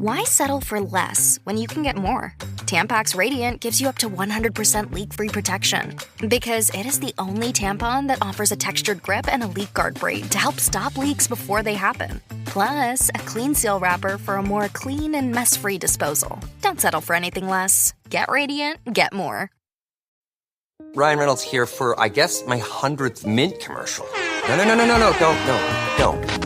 Why settle for less when you can get more? Tampax Radiant gives you up to 100% leak-free protection. Because it is the only tampon that offers a textured grip and a leak guard braid to help stop leaks before they happen. Plus, a clean seal wrapper for a more clean and mess-free disposal. Don't settle for anything less. Get Radiant, get more. Ryan Reynolds here for, I guess, my 100th Mint commercial. No,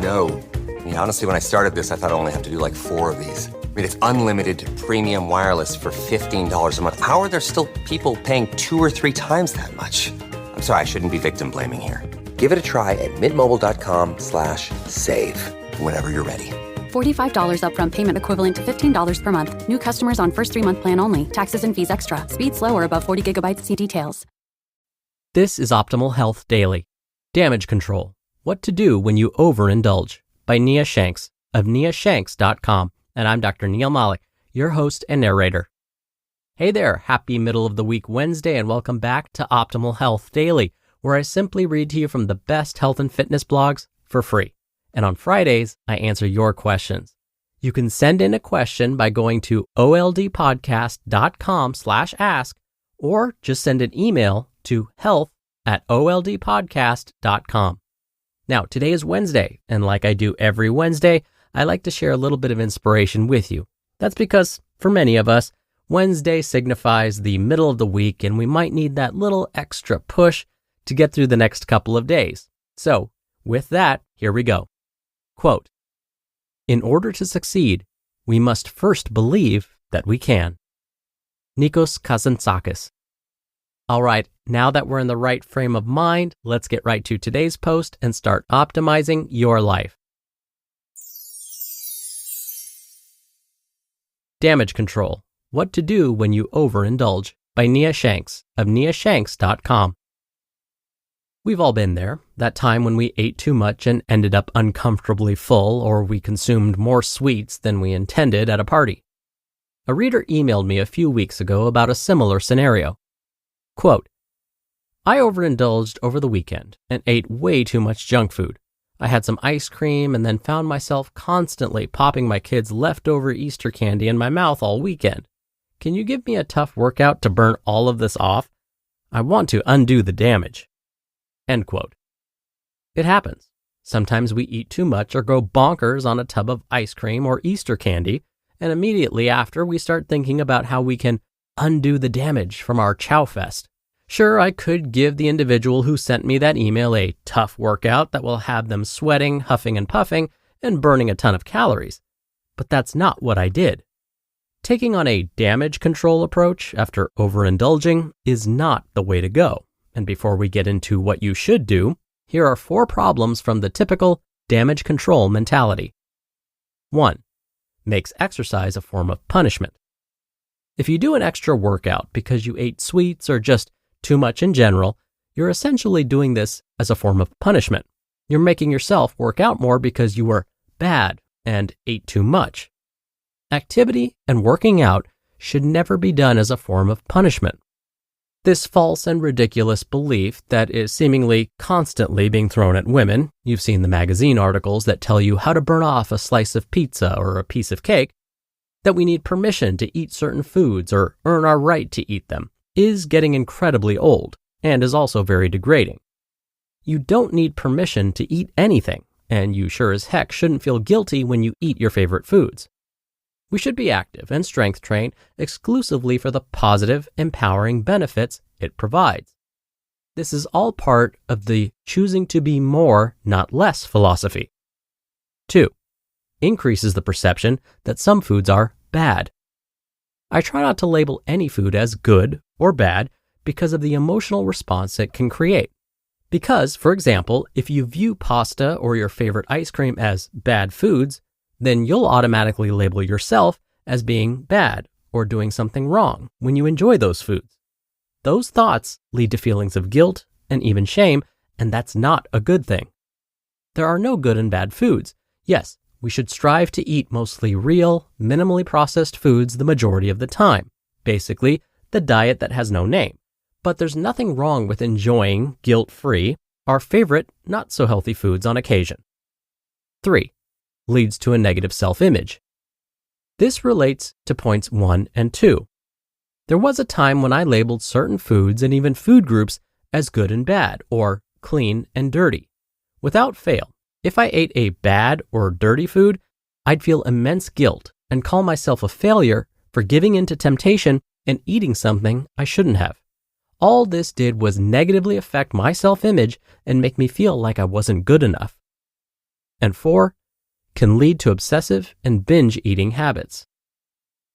don't. I mean, honestly, when I started this, I thought I only have to do like 4 of these. I mean, it's unlimited premium wireless for $15 a month. How are there still people paying 2 or 3 times that much? I'm sorry, I shouldn't be victim blaming here. Give it a try at mintmobile.com/save. Whenever you're ready. $45 upfront payment equivalent to $15 per month. New customers on first 3-month plan only. Taxes and fees extra. Speed slower above 40 gigabytes. See details. This is Optimal Health Daily. Damage Control. What to do when you overindulge, by Nia Shanks of niashanks.com. And I'm Dr. Neil Malik, your host and narrator. Hey there, happy middle of the week Wednesday, and welcome back to Optimal Health Daily, where I simply read to you from the best health and fitness blogs for free. And on Fridays, I answer your questions. You can send in a question by going to oldpodcast.com/ask, or just send an email to health@oldpodcast.com. Now, today is Wednesday, and like I do every Wednesday, I like to share a little bit of inspiration with you. That's because, for many of us, Wednesday signifies the middle of the week, and we might need that little extra push to get through the next couple of days. So, with that, here we go. Quote, "In order to succeed, we must first believe that we can." Nikos Kazantzakis. All right, now that we're in the right frame of mind, let's get right to today's post and start optimizing your life. Damage Control. What to do when you overindulge, by Nia Shanks of niashanks.com. We've all been there, that time when we ate too much and ended up uncomfortably full, or we consumed more sweets than we intended at a party. A reader emailed me a few weeks ago about a similar scenario. Quote, "I overindulged over the weekend and ate way too much junk food. I had some ice cream and then found myself constantly popping my kids' leftover Easter candy in my mouth all weekend. Can you give me a tough workout to burn all of this off? I want to undo the damage." End quote. It happens. Sometimes we eat too much or go bonkers on a tub of ice cream or Easter candy, and immediately after we start thinking about how we can undo the damage from our chow fest. Sure, I could give the individual who sent me that email a tough workout that will have them sweating, huffing and puffing, and burning a ton of calories. But that's not what I did. Taking on a damage control approach after overindulging is not the way to go. And before we get into what you should do, here are 4 problems from the typical damage control mentality. 1. Makes exercise a form of punishment. If you do an extra workout because you ate sweets or just too much in general, you're essentially doing this as a form of punishment. You're making yourself work out more because you were bad and ate too much. Activity and working out should never be done as a form of punishment. This false and ridiculous belief that is seemingly constantly being thrown at women, you've seen the magazine articles that tell you how to burn off a slice of pizza or a piece of cake, that we need permission to eat certain foods or earn our right to eat them, is getting incredibly old and is also very degrading. You don't need permission to eat anything, and you sure as heck shouldn't feel guilty when you eat your favorite foods. We should be active and strength train exclusively for the positive, empowering benefits it provides. This is all part of the choosing to be more, not less philosophy. 2. Increases the perception that some foods are bad. I try not to label any food as good or bad because of the emotional response it can create. Because, for example, if you view pasta or your favorite ice cream as bad foods, then you'll automatically label yourself as being bad or doing something wrong when you enjoy those foods. Those thoughts lead to feelings of guilt and even shame, and that's not a good thing. There are no good and bad foods. Yes, we should strive to eat mostly real, minimally processed foods the majority of the time. Basically, the diet that has no name. But there's nothing wrong with enjoying, guilt-free, our favorite, not-so-healthy foods on occasion. 3. Leads to a negative self-image. This relates to points 1 and 2. There was a time when I labeled certain foods and even food groups as good and bad, or clean and dirty. Without fail, if I ate a bad or dirty food, I'd feel immense guilt and call myself a failure for giving in to temptation and eating something I shouldn't have. All this did was negatively affect my self-image and make me feel like I wasn't good enough. And 4, can lead to obsessive and binge eating habits.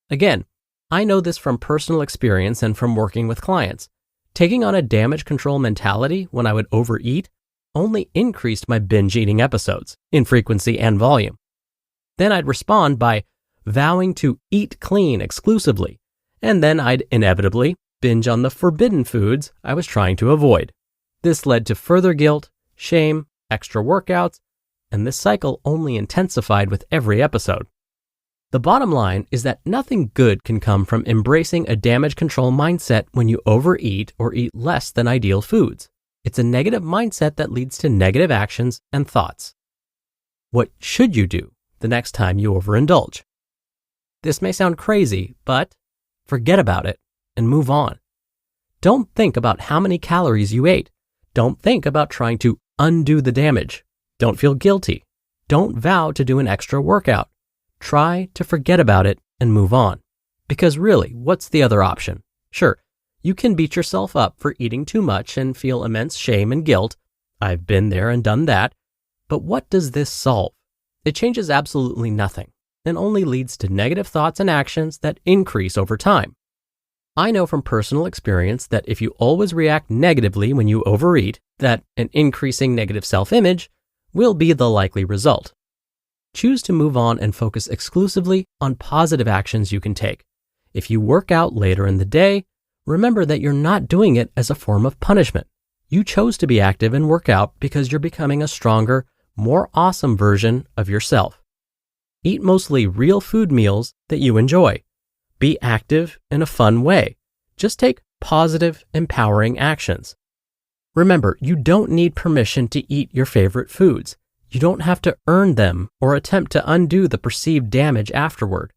Again, I know this from personal experience and from working with clients. Taking on a damage control mentality when I would overeat only increased my binge eating episodes in frequency and volume. Then I'd respond by vowing to eat clean exclusively, and then I'd inevitably binge on the forbidden foods I was trying to avoid. This led to further guilt, shame, extra workouts, and this cycle only intensified with every episode. The bottom line is that nothing good can come from embracing a damage control mindset when you overeat or eat less than ideal foods. It's a negative mindset that leads to negative actions and thoughts. What should you do the next time you overindulge? This may sound crazy, but forget about it and move on. Don't think about how many calories you ate. Don't think about trying to undo the damage. Don't feel guilty. Don't vow to do an extra workout. Try to forget about it and move on. Because really, what's the other option? Sure, you can beat yourself up for eating too much and feel immense shame and guilt. I've been there and done that. But what does this solve? It changes absolutely nothing and only leads to negative thoughts and actions that increase over time. I know from personal experience that if you always react negatively when you overeat, that an increasing negative self-image will be the likely result. Choose to move on and focus exclusively on positive actions you can take. If you work out later in the day, remember that you're not doing it as a form of punishment. You chose to be active and work out because you're becoming a stronger, more awesome version of yourself. Eat mostly real food meals that you enjoy. Be active in a fun way. Just take positive, empowering actions. Remember, you don't need permission to eat your favorite foods. You don't have to earn them or attempt to undo the perceived damage afterward.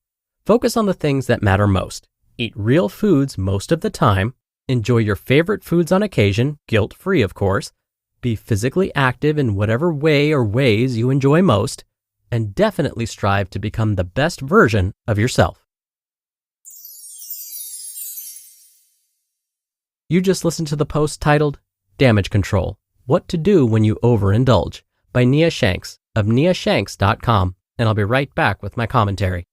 Focus on the things that matter most. Eat real foods most of the time. Enjoy your favorite foods on occasion, guilt-free of course. Be physically active in whatever way or ways you enjoy most. And definitely strive to become the best version of yourself. You just listened to the post titled, Damage Control, What to Do When You Overindulge, by Nia Shanks of niashanks.com, and I'll be right back with my commentary.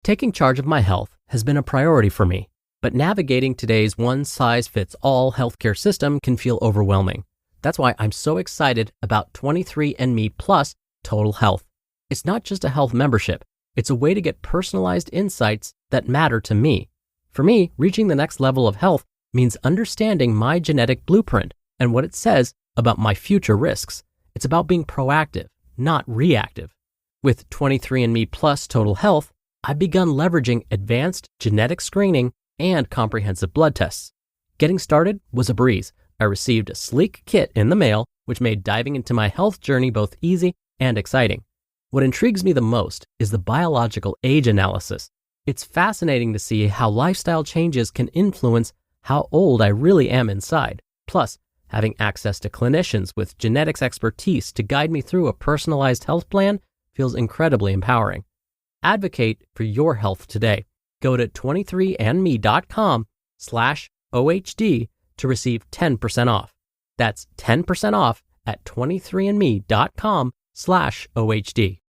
Taking charge of my health has been a priority for me, but navigating today's one-size-fits-all healthcare system can feel overwhelming. That's why I'm so excited about 23andMe Plus Total Health. It's not just a health membership. It's a way to get personalized insights that matter to me. For me, reaching the next level of health means understanding my genetic blueprint and what it says about my future risks. It's about being proactive, not reactive. With 23andMe Plus Total Health, I've begun leveraging advanced genetic screening and comprehensive blood tests. Getting started was a breeze. I received a sleek kit in the mail, which made diving into my health journey both easy and exciting. What intrigues me the most is the biological age analysis. It's fascinating to see how lifestyle changes can influence how old I really am inside. Plus, having access to clinicians with genetics expertise to guide me through a personalized health plan feels incredibly empowering. Advocate for your health today. Go to 23andme.com/OHD to receive 10% off. That's 10% off at 23andme.com/OHD.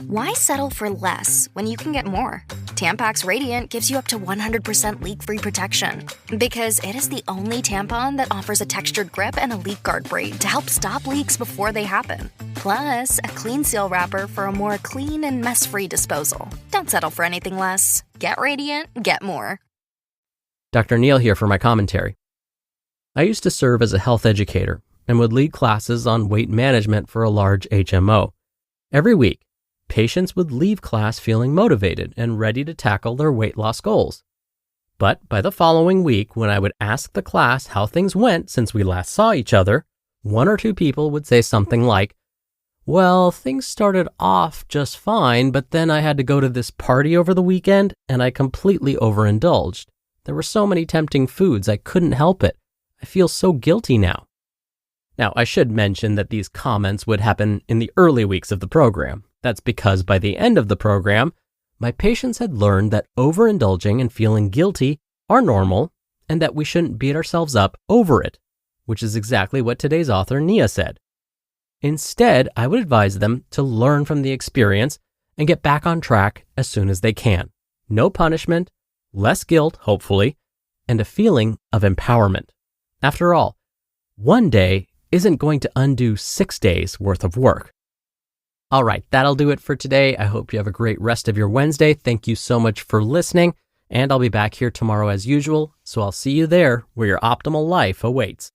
Why settle for less when you can get more? Tampax Radiant gives you up to 100% leak-free protection because it is the only tampon that offers a textured grip and a leak guard braid to help stop leaks before they happen. Plus, a clean seal wrapper for a more clean and mess-free disposal. Don't settle for anything less. Get Radiant, get more. Dr. Neil here for my commentary. I used to serve as a health educator and would lead classes on weight management for a large HMO. Every week, patients would leave class feeling motivated and ready to tackle their weight loss goals. But by the following week, when I would ask the class how things went since we last saw each other, one or two people would say something like, Well, things started off just fine, but then I had to go to this party over the weekend and I completely overindulged. There were so many tempting foods, I couldn't help it. I feel so guilty now. Now, I should mention that these comments would happen in the early weeks of the program. That's because by the end of the program, my patients had learned that overindulging and feeling guilty are normal and that we shouldn't beat ourselves up over it, which is exactly what today's author, Nia, said. Instead, I would advise them to learn from the experience and get back on track as soon as they can. No punishment, less guilt, hopefully, and a feeling of empowerment. After all, one day isn't going to undo 6 days worth of work. All right, that'll do it for today. I hope you have a great rest of your Wednesday. Thank you so much for listening, and I'll be back here tomorrow as usual, so I'll see you there where your optimal life awaits.